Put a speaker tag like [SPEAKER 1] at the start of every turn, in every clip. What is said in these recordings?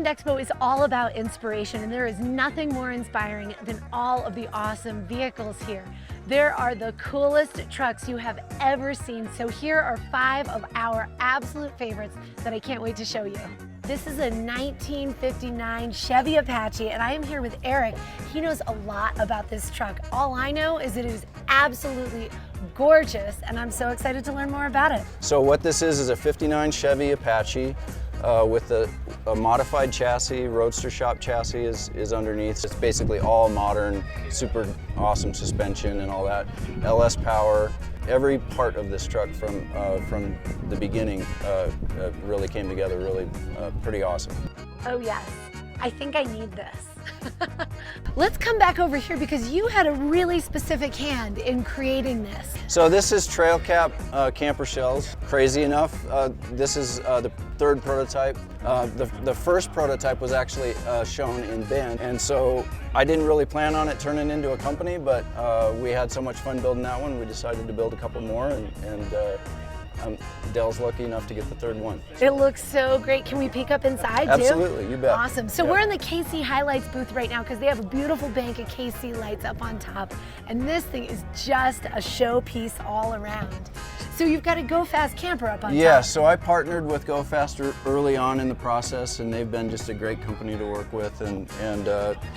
[SPEAKER 1] Overland Expo is all about inspiration, and there is nothing more inspiring than all of the awesome vehicles here. There are the coolest trucks you have ever seen, so here are 5 of our absolute favorites that I can't wait to show you. This is a 1959 Chevy Apache, and I am here with Eric. He knows a lot about this truck. All I know is it is absolutely gorgeous, and I'm so excited to learn more about it.
[SPEAKER 2] So what this is a 59 Chevy Apache with a modified chassis. Roadster shop chassis is underneath. It's basically all modern, super awesome suspension and all that. LS power. Every part of this truck from the beginning really came together really pretty awesome.
[SPEAKER 1] Oh yes, I think I need this. Let's come back over here because you had a really specific hand in creating this.
[SPEAKER 2] So this is trail cap camper shells. Crazy enough, this is the 3rd prototype. The first prototype was actually shown in Bend, and so I didn't really plan on it turning into a company, but we had so much fun building that one, we decided to build a couple more, and Dell's lucky enough to get the 3rd one.
[SPEAKER 1] It looks so great. Can we peek up inside too?
[SPEAKER 2] Absolutely, you bet.
[SPEAKER 1] Awesome. So we're in the KC Highlights booth right now because they have a beautiful bank of KC lights up on top. And this thing is just a showpiece all around. So you've got a Go Fast camper up on top.
[SPEAKER 2] Yeah, so I partnered with Go Fast early on in the process, and they've been just a great company to work with. And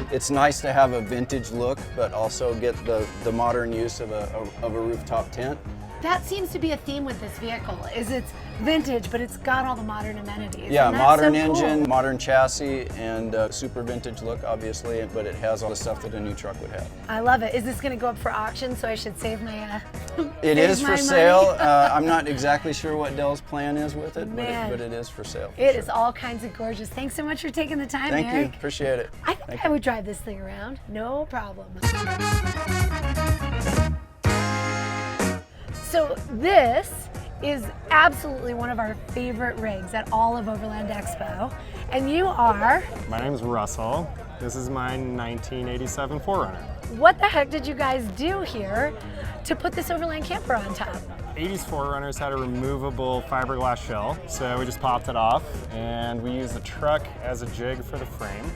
[SPEAKER 2] it's nice to have a vintage look, but also get the modern use of a rooftop tent.
[SPEAKER 1] That seems to be a theme with this vehicle, is it's vintage, but it's got all the modern amenities.
[SPEAKER 2] Yeah, modern
[SPEAKER 1] so cool.
[SPEAKER 2] engine, modern chassis, and super vintage look, obviously, but it has all the stuff that a new truck would have.
[SPEAKER 1] I love it. Is this going to go up for auction, so I should save my
[SPEAKER 2] It is for sale. I'm not exactly sure what Dell's plan is with it, but it is for sale.
[SPEAKER 1] It is all kinds of gorgeous. Thanks so much for taking the time,
[SPEAKER 2] Thank
[SPEAKER 1] Eric.
[SPEAKER 2] you. Appreciate it.
[SPEAKER 1] I think I would drive this thing around. No problem. So this is absolutely one of our favorite rigs at all of Overland Expo. And you are?
[SPEAKER 3] My name's Russell. This is my 1987 4Runner.
[SPEAKER 1] What the heck did you guys do here to put this Overland camper on top?
[SPEAKER 3] 80s 4Runners had a removable fiberglass shell, so we just popped it off and we used the truck as a jig for the frame.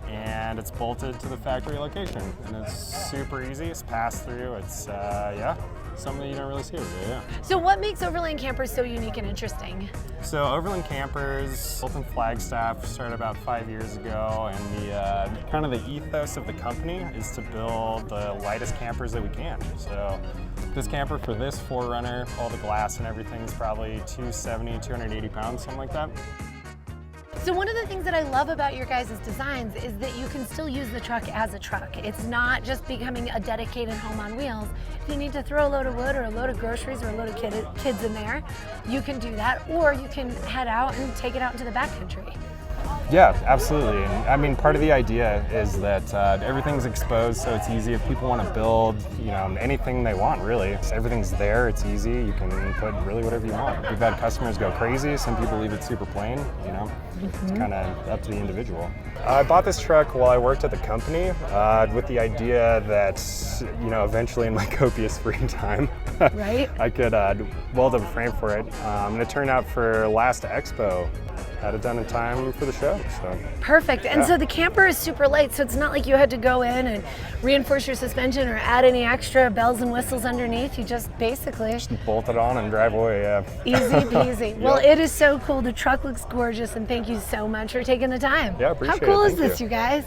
[SPEAKER 3] And it's bolted to the factory location. And it's super easy, it's pass through, it's, yeah, something that you don't really see every day, yeah.
[SPEAKER 1] So what makes Overland Campers so unique and interesting?
[SPEAKER 3] So Overland Campers, built in Flagstaff, started about 5 years ago, and the kind of the ethos of the company is to build the lightest campers that we can. So this camper for this 4Runner, all the glass and everything is probably 270, 280 pounds, something like that.
[SPEAKER 1] So one of the things that I love about your guys' designs is that you can still use the truck as a truck. It's not just becoming a dedicated home on wheels. If you need to throw a load of wood or a load of groceries or a load of kids in there, you can do that, or you can head out and take it out into the backcountry.
[SPEAKER 3] Yeah, absolutely. And I mean, part of the idea is that everything's exposed, so it's easy if people want to build, you know, anything they want, really. Everything's there, it's easy, you can put really whatever you want. We've had customers go crazy, some people leave it super plain, you know. It's kind of up to the individual. I bought this truck while I worked at the company with the idea that, you know, eventually in my copious free time,
[SPEAKER 1] right?
[SPEAKER 3] I could weld up a frame for it. And it turned out for last Expo, had it done in time for the show. So.
[SPEAKER 1] Perfect. And so the camper is super light, so it's not like you had to go in and reinforce your suspension or add any extra bells and whistles underneath. You just basically
[SPEAKER 3] just bolt it on and drive away, yeah.
[SPEAKER 1] Easy peasy. Yep. Well, it is so cool. The truck looks gorgeous, and thank you so much for taking the time.
[SPEAKER 3] Yeah, appreciate it.
[SPEAKER 1] How cool is
[SPEAKER 3] Thank
[SPEAKER 1] this, you guys?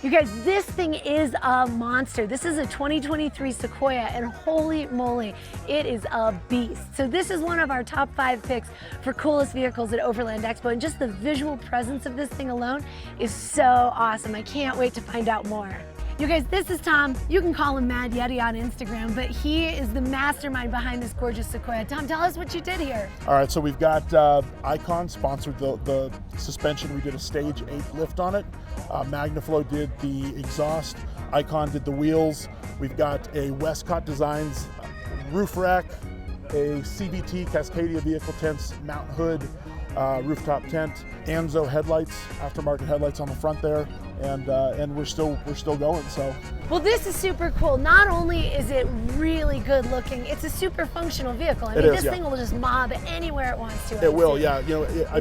[SPEAKER 1] You guys, this thing is a monster. This is a 2023 Sequoia, and holy moly, it is a beast. So this is one of our top 5 picks for coolest vehicles at Overland Expo, and just the visual presence of this thing alone is so awesome. I can't wait to find out more. You guys, this is Tom. You can call him Mad Yeti on Instagram, but he is the mastermind behind this gorgeous Sequoia. Tom, tell us what you did here.
[SPEAKER 4] All right, so we've got Icon sponsored the suspension. We did a stage 8 lift on it. Magnaflow did the exhaust. Icon did the wheels. We've got a Westcott Designs roof rack, a CVT Cascadia vehicle tents, mount hood, rooftop tent, Anzo headlights, aftermarket headlights on the front there. and we're still going. So.
[SPEAKER 1] Well, this is super cool. Not only is it really good looking, it's a super functional vehicle. I mean, this thing will just mob anywhere it wants to.
[SPEAKER 4] It will, yeah. You know, I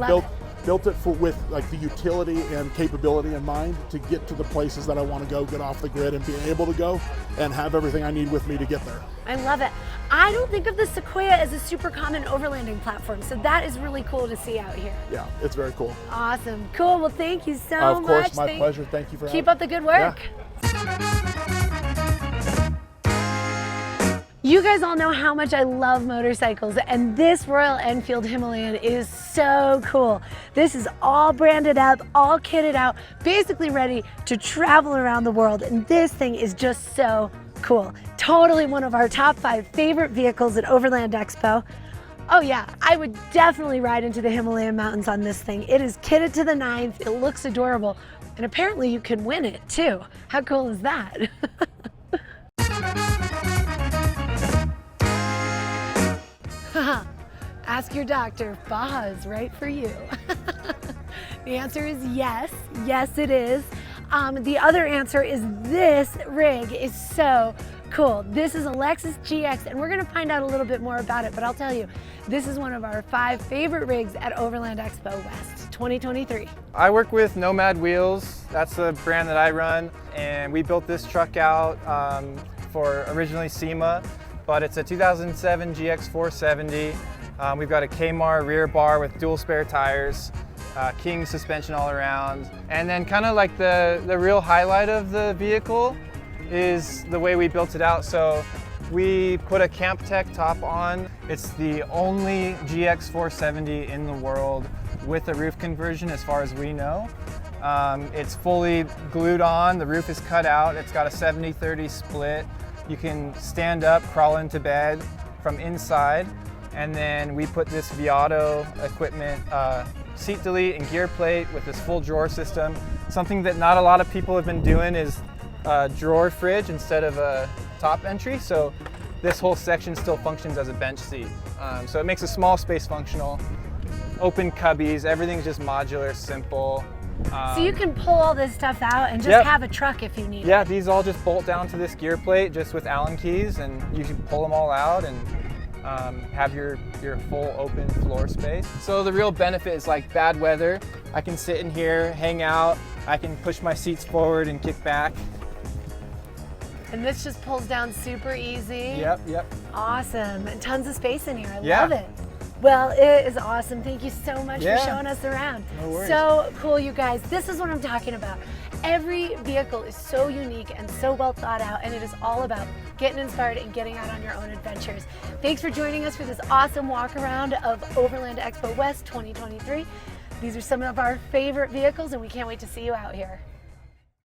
[SPEAKER 4] built it with like the utility and capability in mind to get to the places that I want to go, get off the grid, and be able to go and have everything I need with me to get there.
[SPEAKER 1] I love it. I don't think of the Sequoia as a super common overlanding platform, so that is really cool to see out here.
[SPEAKER 4] Yeah, it's very cool.
[SPEAKER 1] Awesome. Cool. Well, thank you so much.
[SPEAKER 4] Of course, my pleasure. Thank you for having me.
[SPEAKER 1] Keep up the good work. You guys all know how much I love motorcycles, and this Royal Enfield Himalayan is so cool. This is all branded up, all kitted out, basically ready to travel around the world, and this thing is just so cool. Totally one of our top 5 favorite vehicles at Overland Expo. Oh yeah, I would definitely ride into the Himalayan mountains on this thing. It is kitted to the nines, it looks adorable, and apparently you can win it too. How cool is that? Ask your doctor, Baja is right for you. The answer is yes, yes it is. The other answer is this rig is so cool. This is a Lexus GX, and we're gonna find out a little bit more about it, but I'll tell you, this is one of our 5 favorite rigs at Overland Expo West 2023.
[SPEAKER 5] I work with Nomad wheels. That's the brand that I run, and we built this truck out for originally SEMA, but it's a 2007 GX 470. We've got a Kmart rear bar with dual spare tires, King suspension all around. And then kind of like the real highlight of the vehicle is the way we built it out. So we put a Camp Tech top on. It's the only GX 470 in the world with a roof conversion as far as we know. It's fully glued on, the roof is cut out, it's got a 70-30 split. You can stand up, crawl into bed from inside, and then we put this Viato equipment, seat delete and gear plate with this full drawer system. Something that not a lot of people have been doing is a drawer fridge instead of a top entry, so this whole section still functions as a bench seat. So it makes a small space functional, open cubbies, everything's just modular, simple.
[SPEAKER 1] So you can pull all this stuff out and just have a truck if you need it.
[SPEAKER 5] Yeah, these all just bolt down to this gear plate just with Allen keys, and you can pull them all out and have your full open floor space. So the real benefit is like bad weather. I can sit in here, hang out, I can push my seats forward and kick back.
[SPEAKER 1] And this just pulls down super easy.
[SPEAKER 5] Yep.
[SPEAKER 1] Awesome, and tons of space in here, I
[SPEAKER 5] Yeah.
[SPEAKER 1] love it. Well, it is awesome. Thank you so much for showing us around.
[SPEAKER 5] No worries.
[SPEAKER 1] So cool, you guys. This is what I'm talking about. Every vehicle is so unique and so well thought out, and it is all about getting inspired and getting out on your own adventures. Thanks for joining us for this awesome walk around of Overland Expo West 2023. These are some of our favorite vehicles, and we can't wait to see you out here.